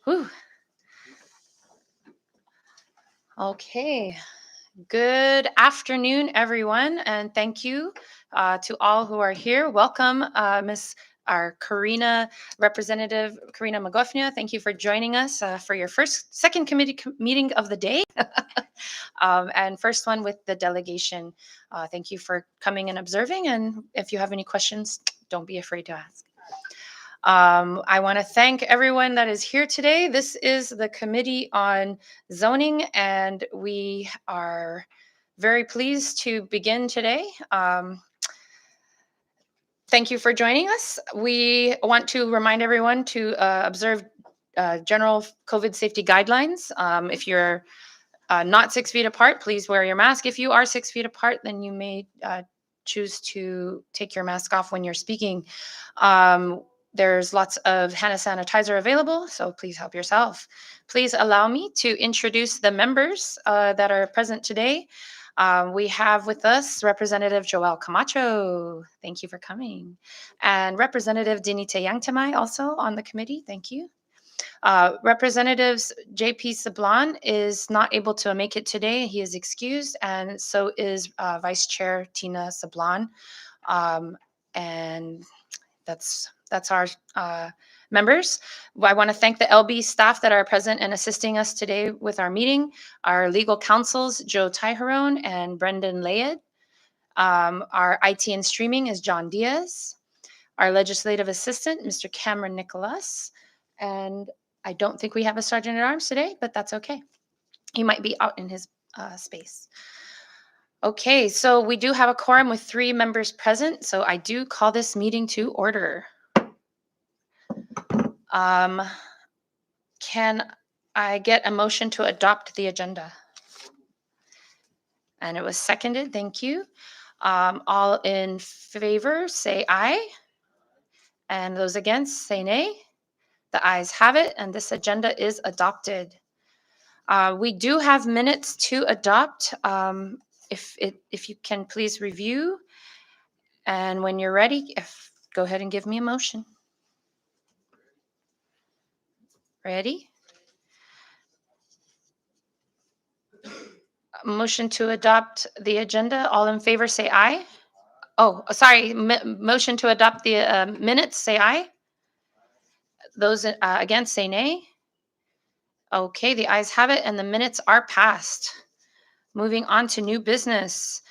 Whew. Okay. Good afternoon, everyone, and thank you to all who are here. Welcome, our Representative Karina Magofnia. Thank you for joining us for your second committee meeting of the day, and first one with the delegation. Thank you for coming and observing, and if you have any questions, don't be afraid to ask. I want to thank everyone that is here today. This is the Committee on Zoning, and we are very pleased to begin today. Thank you for joining us. We want to remind everyone to observe general COVID safety guidelines. If you're not 6 feet apart, please wear your mask. If you are 6 feet apart, then you may choose to take your mask off when you're speaking. There's lots of hand sanitizer available, so please help yourself. Please allow me to introduce the members that are present today. We have with us Representative Joel Camacho. Thank you for coming. And Representative Dinite Yangtamai also on the committee. Thank you. Representatives JP Sablan is not able to make it today. He is excused, and so is Vice Chair Tina Sablan. And that's our members. I want to thank the LB staff that are present and assisting us today with our meeting. Our legal counsels, Joe Tyherone and Brendan Layed. Our IT and streaming is John Diaz. Our legislative assistant, Mr. Cameron Nicholas. And I don't think we have a sergeant at arms today, but that's okay. He might be out in his space. Okay, so we do have a quorum with 3 members present, so I do call this meeting to order. Can I get a motion to adopt the agenda? And it was seconded, thank you. All in favor, say aye. And those against, say nay. The ayes have it, and this agenda is adopted. We do have minutes to adopt. If you can please review, and when you're ready, go ahead and give me a motion. Ready? Motion to adopt the agenda. All in favor, say aye. Oh, sorry. Motion to adopt the minutes, say aye. Those against, say nay. Okay, the ayes have it, and the minutes are passed. Moving on to new business.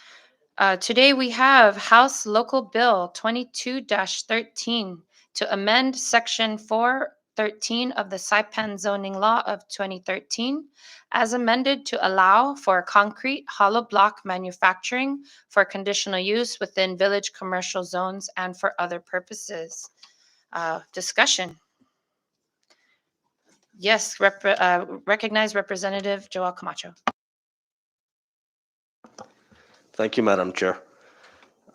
Today we have House Local Bill 22-13 to amend Section 413 of the Saipan Zoning Law of 2013 as amended to allow for concrete hollow block manufacturing for conditional use within village commercial zones and for other purposes. Discussion. Yes, recognize Representative Joel Camacho. Thank you, Madam Chair.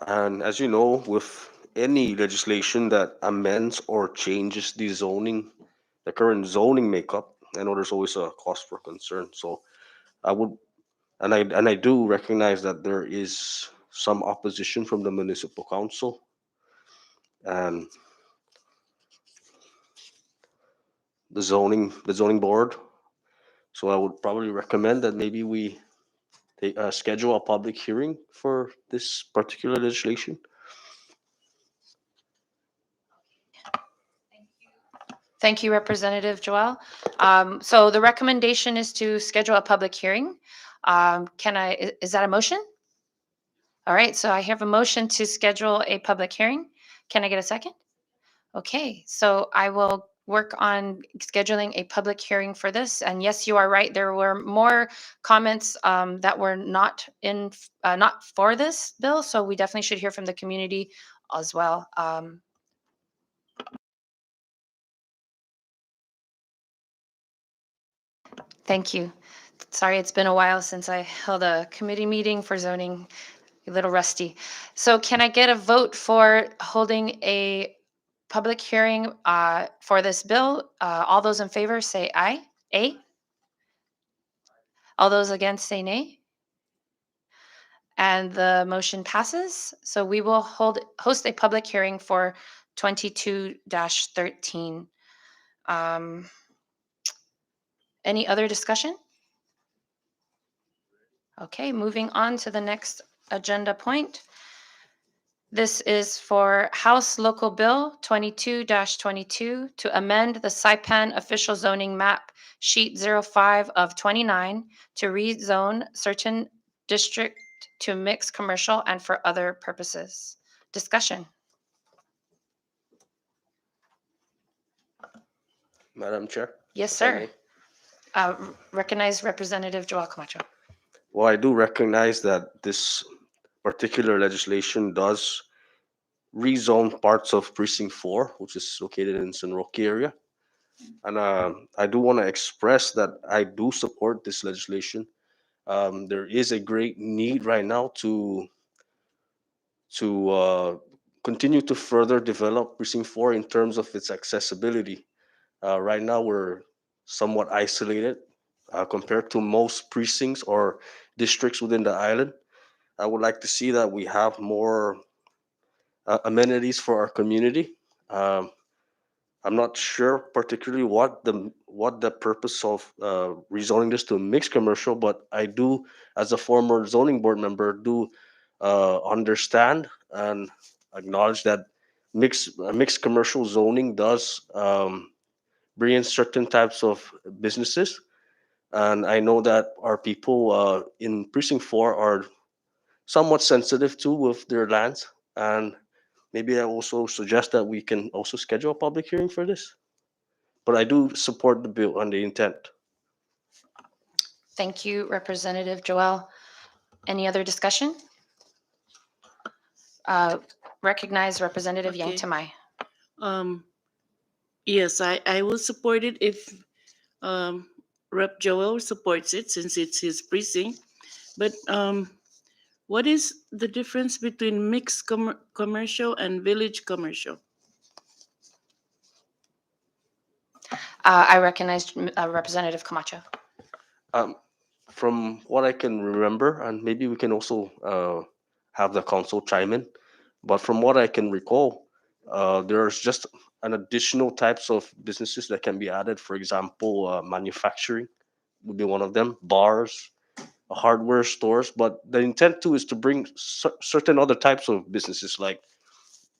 And as you know, with any legislation that amends or changes the current zoning makeup, I know there's always a cause for concern. So I would, and I do recognize that there is some opposition from the municipal council and the zoning board. So I would probably recommend that maybe we schedule a public hearing for this particular legislation. Thank you, Representative Joel. So the recommendation is to schedule a public hearing. Is that a motion? All right, so I have a motion to schedule a public hearing. Can I get a second? Okay, so I will work on scheduling a public hearing for this. And yes, you are right. There were more comments that were not for this bill. So we definitely should hear from the community as well. Thank you. Sorry, it's been a while since I held a committee meeting for zoning, a little rusty. So can I get a vote for holding a public hearing for this bill? All those in favor say aye. Aye. All those against say nay. And the motion passes. So we will host a public hearing for 22-13. Any other discussion? Okay, moving on to the next agenda point. This is for House Local Bill 22-22 to amend the Saipan official zoning map sheet 05 of 29 to rezone certain district to mixed commercial and for other purposes. Discussion. Madam Chair? Yes, if I sir. may. Recognize Representative Joel Camacho. Well, I do recognize that this particular legislation does rezone parts of Precinct 4, which is located in San Roque area. And I do want to express that I do support this legislation. There is a great need right now to continue to further develop Precinct 4 in terms of its accessibility. Right now, we're somewhat isolated compared to most precincts or districts within the island. I would like to see that we have more amenities for our community. Um, I'm not sure particularly what the purpose of rezoning this to mixed commercial, but I do, as a former zoning board member, do understand and acknowledge that mixed commercial zoning does bring in certain types of businesses, and I know that our people in precinct 4 are somewhat sensitive too with their lands, and maybe I also suggest that we can also schedule a public hearing for this. But I do support the bill and the intent. Thank you, Representative Joel. Any other discussion? Recognize Representative Yang Okay. Tamai. Yes, I will support it if um, Rep. Joel supports it since it's his precinct. But what is the difference between mixed commercial and village commercial? I recognize Representative Camacho. Um, from what I can remember, and maybe we can also have the council chime in, but from what I can recall, there's just an additional types of businesses that can be added. For example, manufacturing would be one of them, bars, hardware stores. But the intent too is to bring certain other types of businesses, like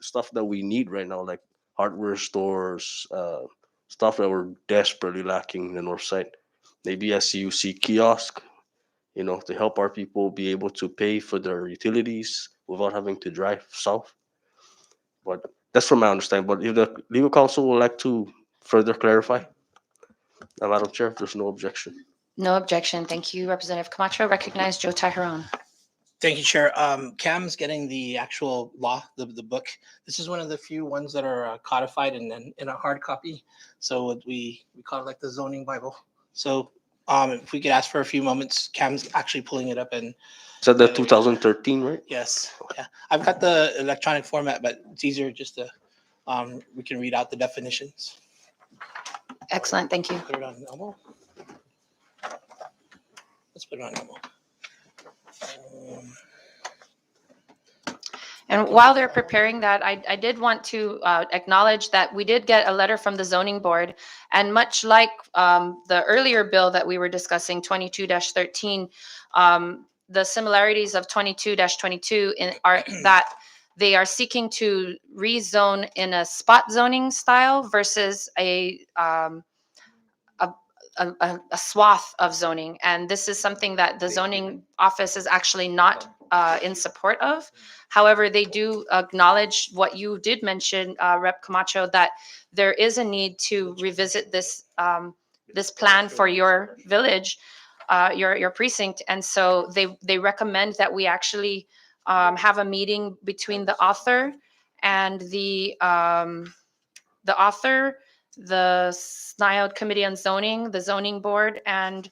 stuff that we need right now, like hardware stores, stuff that we're desperately lacking in the north side. Maybe a CUC kiosk, to help our people be able to pay for their utilities without having to drive south. But that's from my understanding. But if the legal counsel would like to further clarify, Madam Chair, if there's no objection. No objection. Thank you, Representative Camacho. Recognize Joe Tyron. Thank you, Chair. Cam's getting the actual law, the book. This is one of the few ones that are codified and then in a hard copy. So we call it like the zoning Bible. So if we could ask for a few moments, Cam's actually pulling it up. And Is that the 2013, right? yes, yeah, I've got the electronic format, but it's easier just to we can read out the definitions. Excellent. Thank you. Put it on normal. Let's put it on normal. And while they're preparing that, I did want to acknowledge that we did get a letter from the zoning board. And much like the earlier bill that we were discussing, 22-13, the similarities of 22-22 are that they are seeking to rezone in a spot zoning style versus a swath of zoning. And this is something that the zoning office is actually not in support of. However, they do acknowledge what you did mention, Rep. Camacho, that there is a need to revisit this this plan for your village, your precinct. And so they recommend that we actually have a meeting between the author and the SNILD Committee on Zoning, the zoning board, and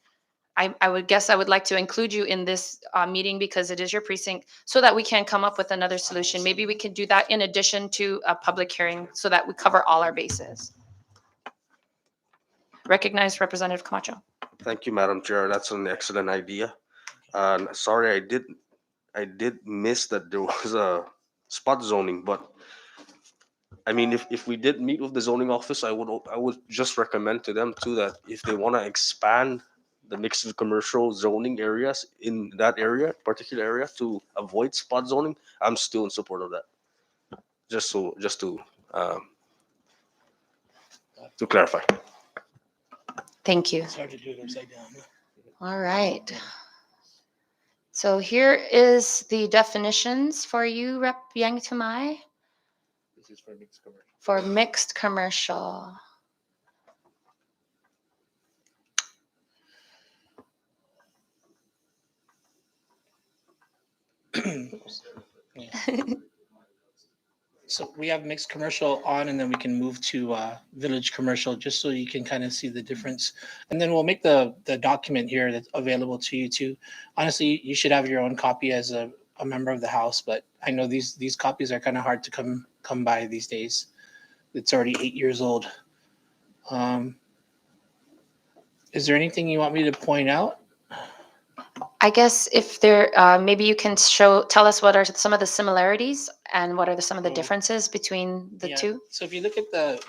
I would guess I would like to include you in this meeting because it is your precinct so that we can come up with another solution. Maybe we can do that in addition to a public hearing so that we cover all our bases. Recognize Representative Camacho. Thank you, Madam Chair. That's an excellent idea. And sorry, I did miss that there was a spot zoning, but I mean, if we did meet with the zoning office, I would just recommend to them too that if they want to expand the mixed commercial zoning areas in that area, particular area, to avoid spot zoning, I'm still in support of that. Just to clarify. Thank you. It's hard to do it upside down. All right. So here is the definitions for you, Rep. Yang Tumai, This is for mixed commercial. for mixed commercial. So we have mixed commercial on, and then we can move to village commercial, just so you can kind of see the difference. And then we'll make the document here that's available to you too. Honestly, you should have your own copy as a member of the house, but I know these copies are kind of hard to come by these days. It's already 8 years old. Is there anything you want me to point out? I guess if there, maybe you can tell us what are some of the similarities and what are some of the Oh. differences between the Yeah. two? So if you look at the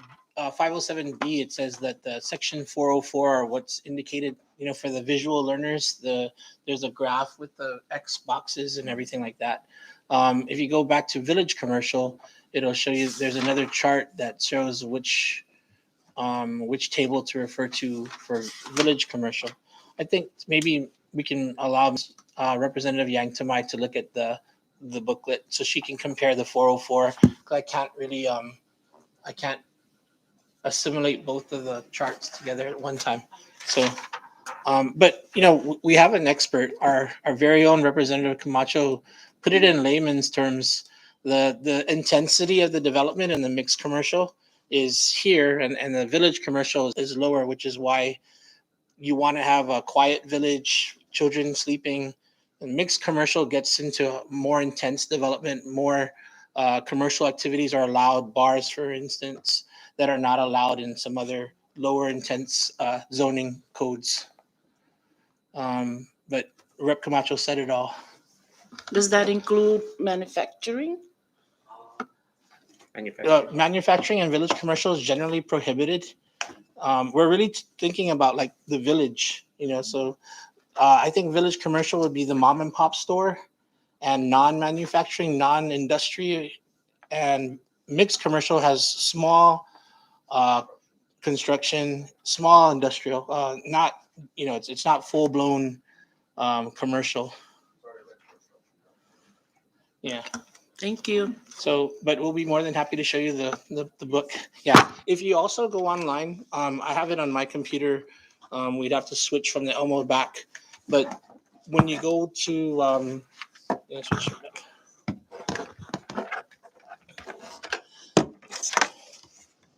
507B, it says that the section 404 are what's indicated, for the visual learners. There's a graph with the X boxes and everything like that. If you go back to village commercial, it'll show you there's another chart that shows which table to refer to for village commercial. I think maybe we can allow Representative Yang Tamai to look at the booklet so she can compare the 404. I can't really I can't assimilate both of the charts together at one time. So, but we have an expert, our very own Representative Camacho, put it in layman's terms. The intensity of the development in the mixed commercial is here, and the village commercial is lower, which is why you want to have a quiet village, children sleeping. And mixed commercial gets into more intense development, more commercial activities are allowed, bars, for instance, that are not allowed in some other lower intense zoning codes. But Rep. Camacho said it all. Does that include manufacturing? Manufacturing. Manufacturing and village commercial is generally prohibited. We're really thinking about like the village, so I think village commercial would be the mom and pop store, and non-manufacturing, non-industry, and mixed commercial has small construction, small industrial, not, it's not full-blown commercial. Yeah. Thank you. So, but we'll be more than happy to show you the book. Yeah. If you also go online, I have it on my computer. We'd have to switch from the Elmo back. But when you go to, yeah, switch it up.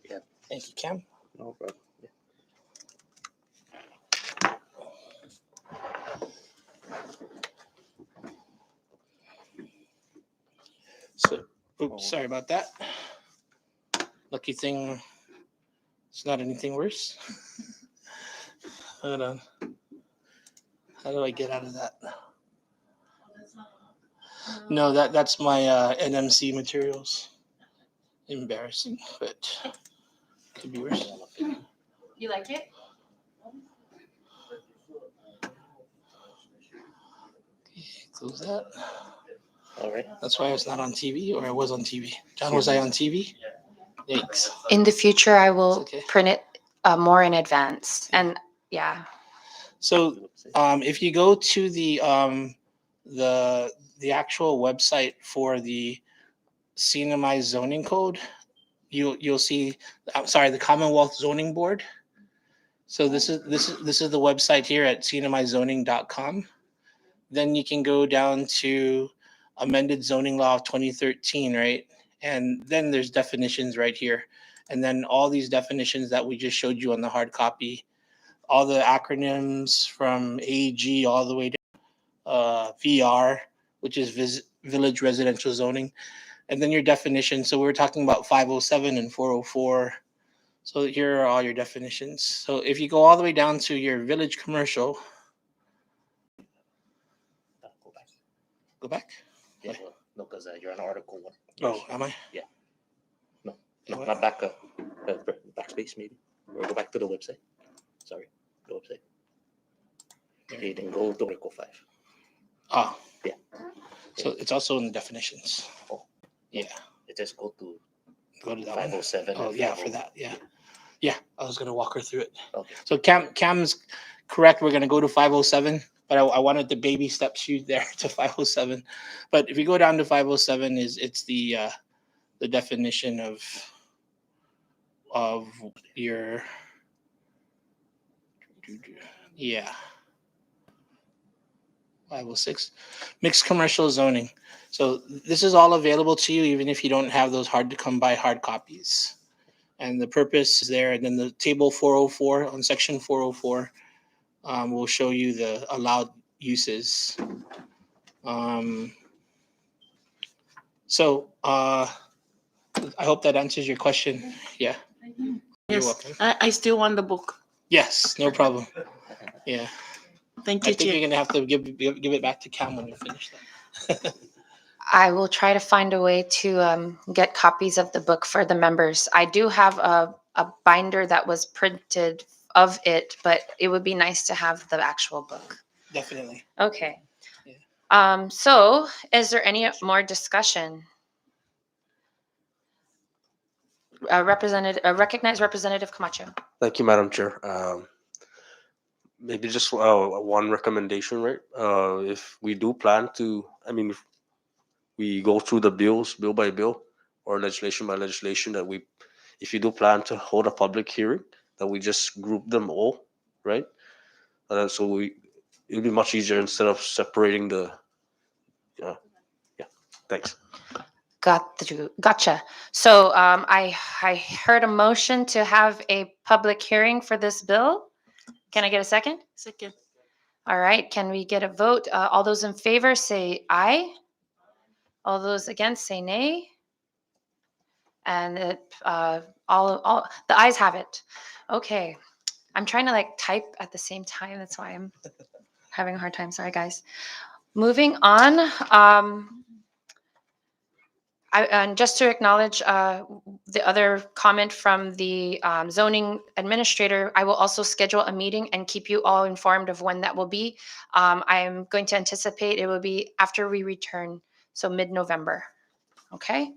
Yeah. Thank you, Cam. No problem. Yeah. So, oops, sorry about that. Lucky thing, it's not anything worse. Hold on. How do I get out of that? No, that's my NMC materials. Embarrassing, but could be worse. You like it? Close that. All right. That's why I was not on TV, or I was on TV. John, was I on TV? Yikes. In the future, I will It's okay. print it more in advance. And yeah, So if you go to the actual website for the CNMI zoning code, you'll see, I'm sorry, the Commonwealth Zoning Board. So this is the website here at cnmizoning.com. Then you can go down to amended zoning law of 2013, right? And then there's definitions right here. And then all these definitions that we just showed you on the hard copy, all the acronyms from AG all the way down, VR, which is village residential zoning. And then your definition. So we're talking about 507 and 404. So here are all your definitions. So if you go all the way down to your village commercial, Go back. go back. Yeah. Well, no, because you're on Article 1. Oh, am I? Yeah. No. No, What? not back up. Backspace maybe. Or go back to the website. Sorry, the website. Okay, then go to Article 5. Oh. Yeah. So it's also in the definitions. Oh. Yeah. It says go to Go to that one. 507. Oh and yeah, for 50. that. Yeah. Yeah. I was gonna walk her through it. Okay. So Cam's correct. We're gonna go to 507, but I wanted the baby steps you there to 507. But if you go down to 507, it's the definition of your yeah 506 mixed commercial zoning. So this is all available to you even if you don't have those hard to come by hard copies. And the purpose is there. And then the table 404 on section 404 will show you the allowed uses. So I hope that answers your question. Yeah. You're Yes, welcome. I still want the book. Yes, no problem. Yeah. Thank I you, think Chair. you're gonna have to give it back to Cam when you finish that. I will try to find a way to get copies of the book for the members. I do have a binder that was printed of it, but it would be nice to have the actual book. Definitely. Okay. Yeah. So is there any more discussion? Recognized Representative Camacho. Thank you, Madam Chair. Maybe just one recommendation, right? If we do plan to, I mean, if we go through the bills, bill by bill, or legislation by legislation, that we, if you do plan to hold a public hearing, that we just group them all, right? So it'll be much easier instead of separating the, yeah. Thanks. Gotcha. So I heard a motion to have a public hearing for this bill. Can I get a second? Second. All right. Can we get a vote? All those in favor say aye. All those against say nay. And all the ayes have it. Okay. I'm trying to like type at the same time. That's why I'm having a hard time. Sorry, guys. Moving on. And just to acknowledge the other comment from the zoning administrator, I will also schedule a meeting and keep you all informed of when that will be. I'm going to anticipate it will be after we return, so mid-November. Okay.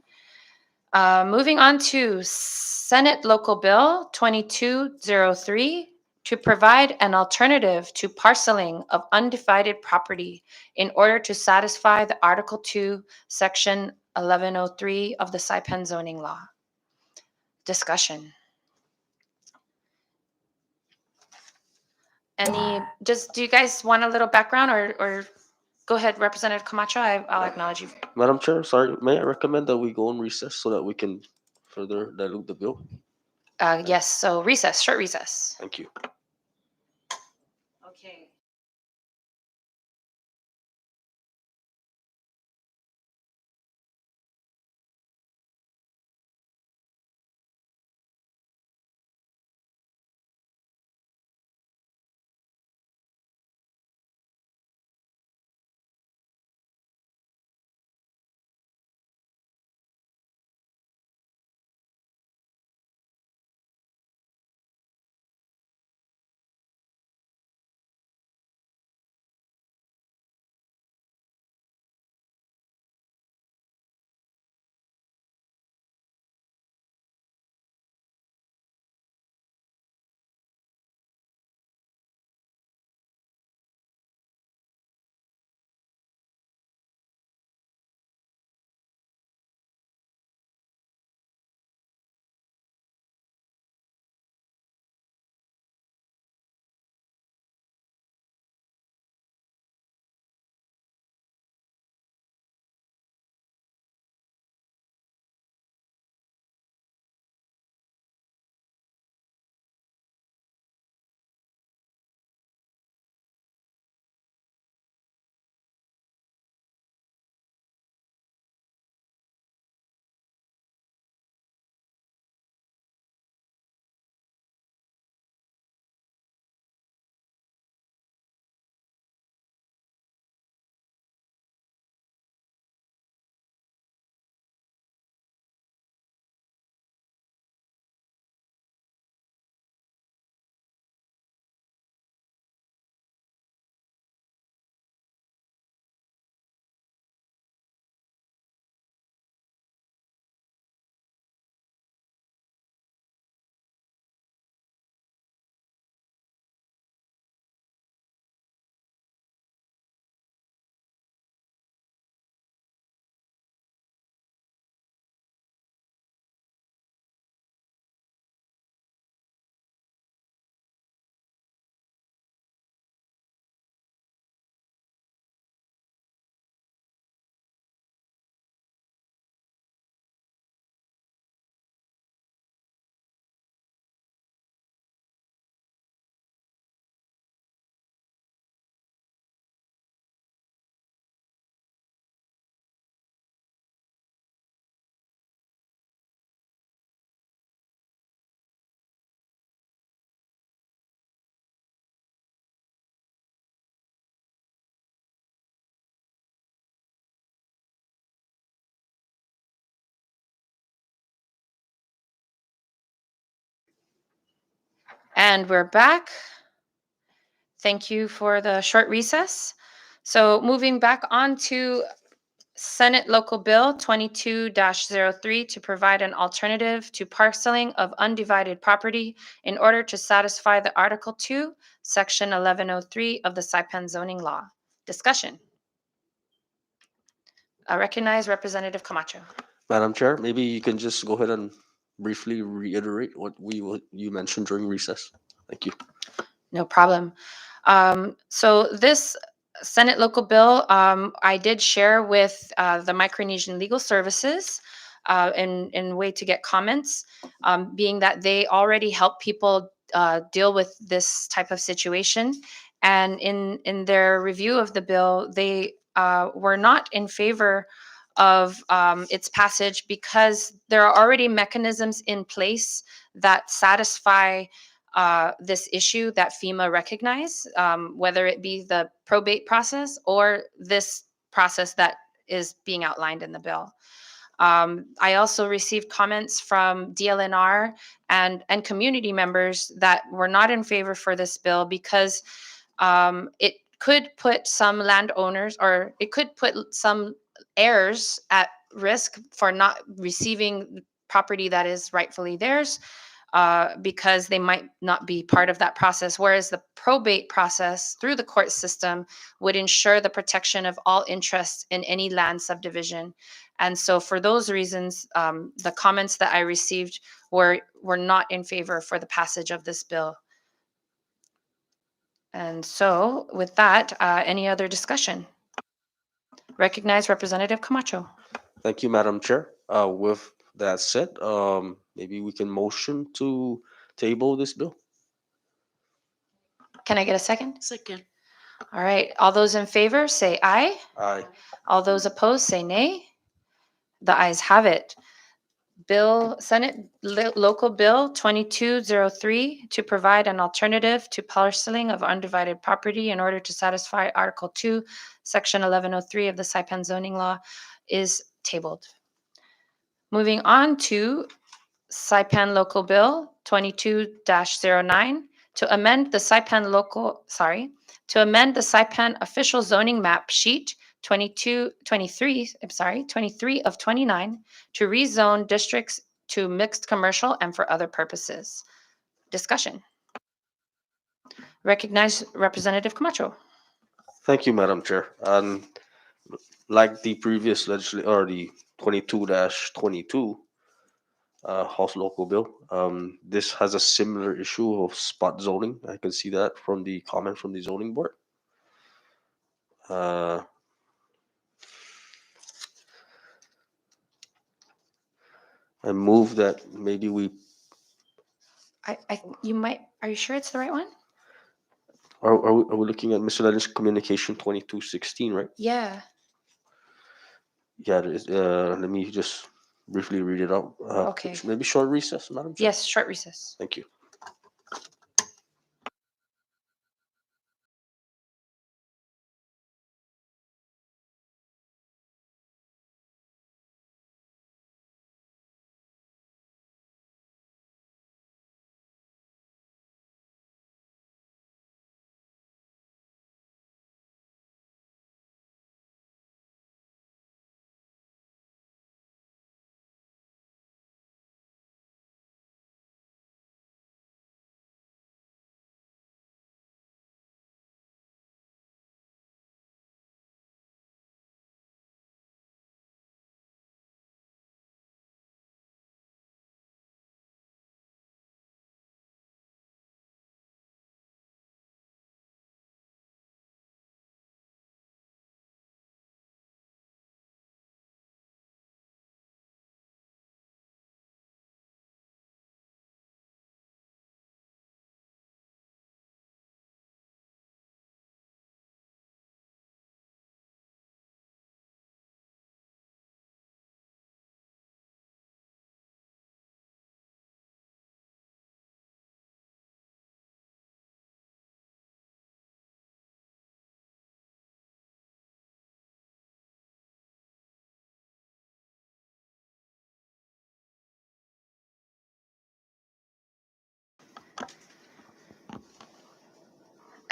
Moving on to Senate Local Bill 2203 to provide an alternative to parceling of undivided property in order to satisfy the Article 2, Section 1103 of the Saipan zoning law. Discussion. Do you guys want a little background or go ahead, Representative Camacho, I'll acknowledge you. Madam Chair, sorry, may I recommend that we go on recess so that we can further dilute the bill? Yes, so recess, short recess. Thank you. Okay. And we're back. Thank you for the short recess. So moving back on to Senate Local Bill 22-03 to provide an alternative to parceling of undivided property in order to satisfy the Article 2, Section 1103 of the Saipan zoning law. Discussion. I recognize Representative Camacho. Madam Chair, maybe you can just go ahead and briefly reiterate what you mentioned during recess. Thank you. No problem. So this Senate local bill, I did share with the Micronesian Legal Services in way to get comments, being that they already help people deal with this type of situation. And in their review of the bill, they were not in favor of its passage because there are already mechanisms in place that satisfy this issue that FEMA recognized, whether it be the probate process or this process that is being outlined in the bill. I also received comments from DLNR and community members that were not in favor for this bill because it could put some landowners or it could put some heirs at risk for not receiving property that is rightfully theirs because they might not be part of that process. Whereas the probate process through the court system would ensure the protection of all interests in any land subdivision. And so for those reasons, the comments that I received were not in favor for the passage of this bill. And so with that, any other discussion? Recognize Representative Camacho. Thank you, Madam Chair. With that said, maybe we can motion to table this bill. Can I get a second? Second. All right, all those in favor say aye. Aye. All those opposed say nay. The ayes have it. Local Bill 2203 to provide an alternative to parceling of undivided property in order to satisfy Article 2, Section 1103 of the Saipan zoning law is tabled. Moving on to Saipan Local Bill 22-09 to amend the Saipan official zoning map sheet 23 of 29 to rezone districts to mixed commercial and for other purposes. Discussion. Recognize Representative Camacho. Thank you, Madam Chair. And like the previous legislation or the 22-22 House Local Bill, this has a similar issue of spot zoning. I can see that from the comment from the zoning board. I move that maybe we Are you sure it's the right one? are we looking at miscellaneous communication 2216, right? Yeah. Yeah, it is, let me just briefly read it out. Okay. Maybe short recess, Madam Chair? Yes, short recess. Thank you.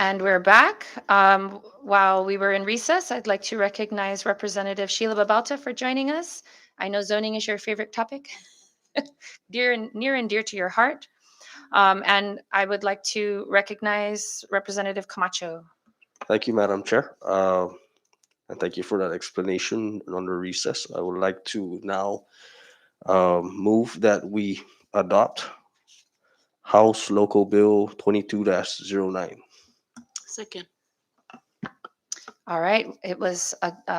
And we're back. While we were in recess, I'd like to recognize Representative Sheila Babalta for joining us. I know zoning is your favorite topic, near and dear to your heart. And I would like to recognize Representative Camacho. Thank you, Madam Chair. And thank you for that explanation under recess. I would like to now move that we adopt House Local Bill 22-09. Second. All right, it was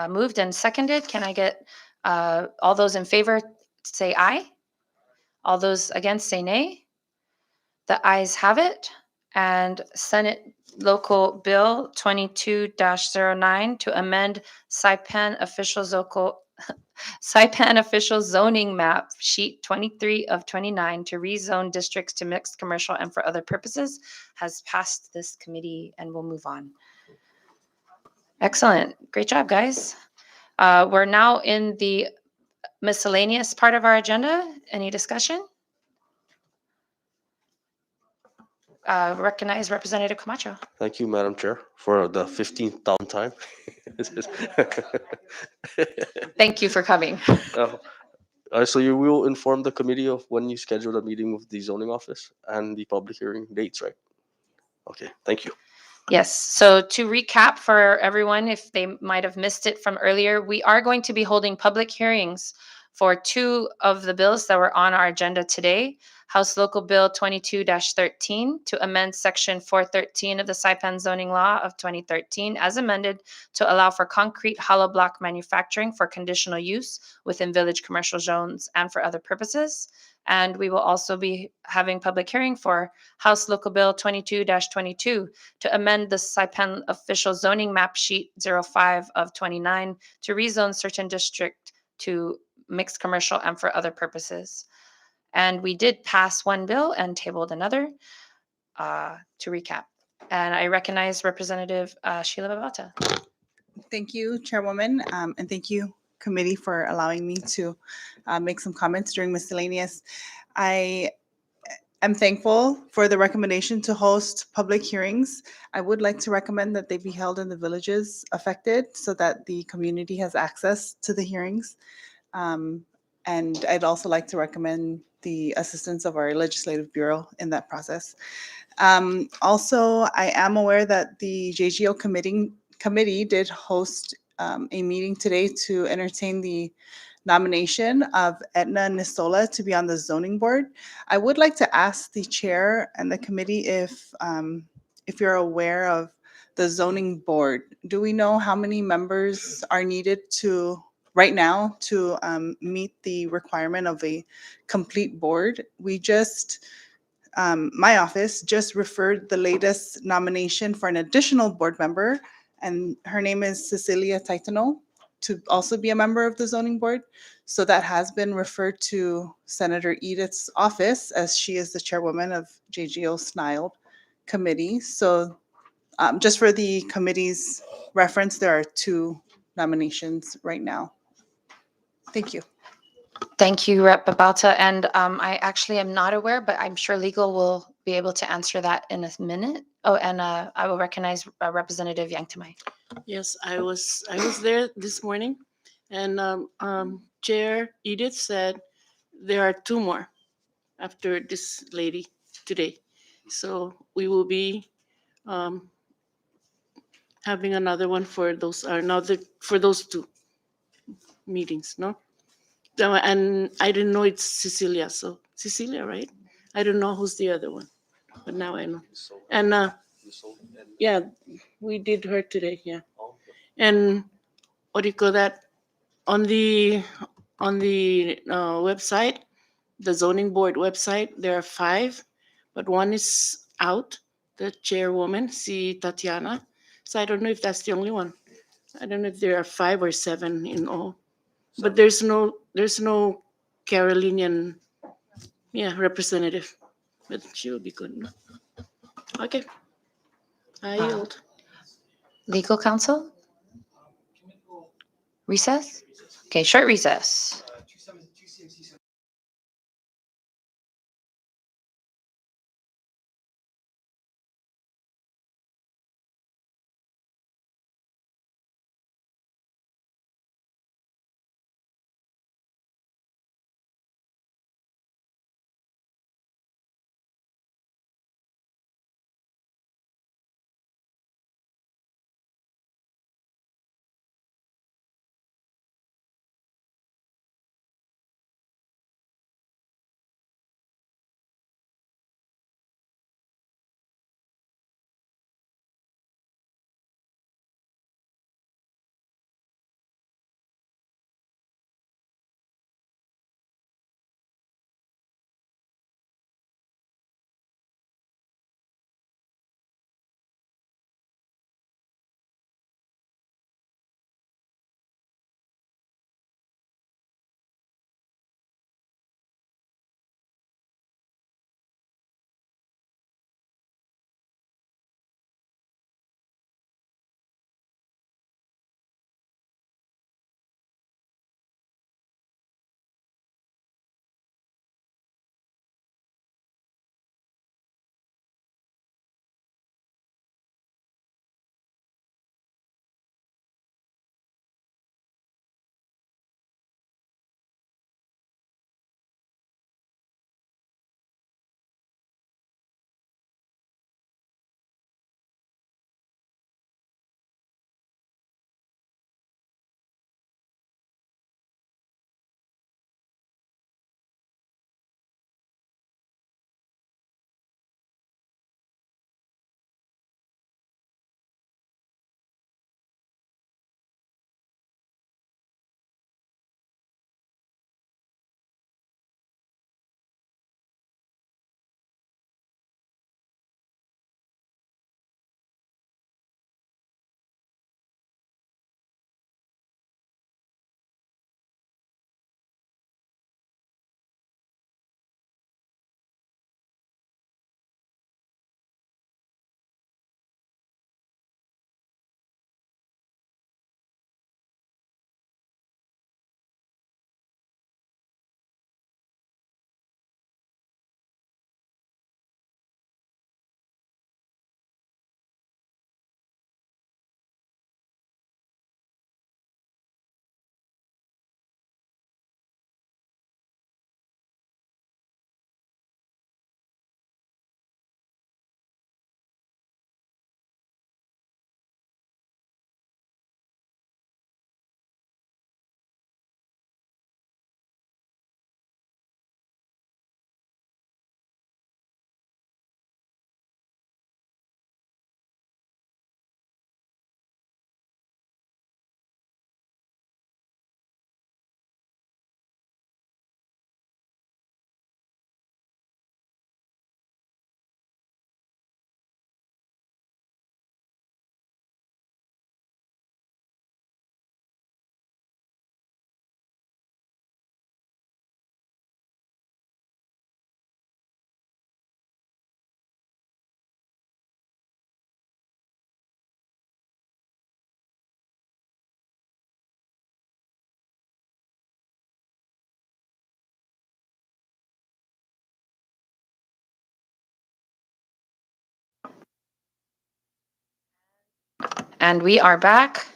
moved and seconded. Can I get all those in favor say aye? All those against say nay? The ayes have it. And Senate Local Bill 22-09 to amend Saipan official zoning map sheet 23 of 29 to rezone districts to mixed commercial and for other purposes has passed this committee and will move on. Excellent. Great job, guys. We're now in the miscellaneous part of our agenda. Any discussion? Recognize Representative Camacho. Thank you, Madam Chair, for the 15th time. Thank you for coming. So you will inform the committee of when you schedule a meeting with the zoning office and the public hearing dates, right? Okay, thank you. Yes. So to recap for everyone, if they might have missed it from earlier, we are going to be holding public hearings for two of the bills that were on our agenda today. House Local Bill 22-13 to amend Section 413 of the Saipan Zoning Law of 2013 as amended to allow for concrete hollow block manufacturing for conditional use within village commercial zones and for other purposes. And we will also be having public hearing for House Local Bill 22-22 to amend the Saipan official zoning map sheet 05 of 29 to rezone certain district to mixed commercial and for other purposes. And we did pass one bill and tabled another to recap. And I recognize Representative Sheila Babalta. Thank you, Chairwoman, and thank you, committee, for allowing me to make some comments during miscellaneous. I am thankful for the recommendation to host public hearings. I would like to recommend that they be held in the villages affected so that the community has access to the hearings. And I'd also like to recommend the assistance of our legislative bureau in that process. Also, I am aware that the JGO committee did host a meeting today to entertain the nomination of Edna Nisola to be on the zoning board. I would like to ask the chair and the committee if you're aware of the zoning board. Do we know how many members are needed right now to meet the requirement of a complete board? We just my office just referred the latest nomination for an additional board member, and her name is Cecilia Taitano, to also be a member of the zoning board. So that has been referred to Senator Edith's office, as she is the chairwoman of JGO SNILD committee. So just for the committee's reference, there are two nominations right now. Thank you. Thank you, Rep. Babalta. And I actually am not aware, but I'm sure legal will be able to answer that in a minute. Oh, and I will recognize Representative Yangtamai. Yes, I was there this morning, and Chair Edith said there are two more after this lady today. So we will be having another one for those two meetings, no? And I didn't know it's Cecilia, so Cecilia, right? I don't know who's the other one, but now I know. And yeah, we did her today, yeah. And what do you call that? On the website, the zoning board website, there are 5, but one is out, the chairwoman, si Tatiana. So I don't know if that's the only one. I don't know if there are 5 or 7 in all. But there's no Carolinian, representative. But she will be good. No? Okay. I yield. Legal counsel? Recess? Okay, short recess. And we are back.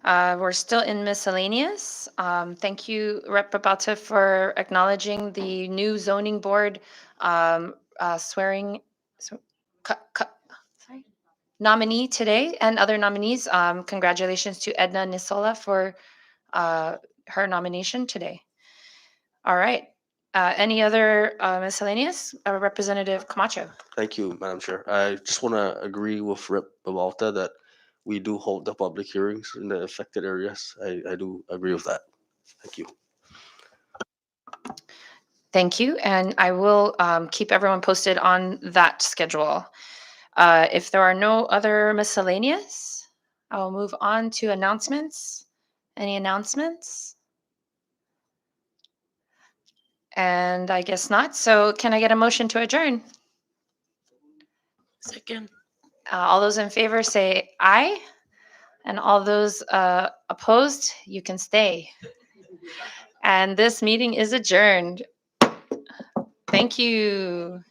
We're still in miscellaneous. Thank you, Rep. Babauta, for acknowledging the new zoning board swearing sorry, nominee today and other nominees. Congratulations to Edna Nisola for her nomination today. All right. Any other miscellaneous? Representative Camacho. Thank you, Madam Chair. I just want to agree with Rep. Babalta that we do hold the public hearings in the affected areas. I do agree with that. Thank you. Thank you. And I will keep everyone posted on that schedule. If there are no other miscellaneous, I'll move on to announcements. Any announcements? And I guess not. So can I get a motion to adjourn? Second. All those in favor say aye. And all those opposed, you can stay. And this meeting is adjourned. Thank you.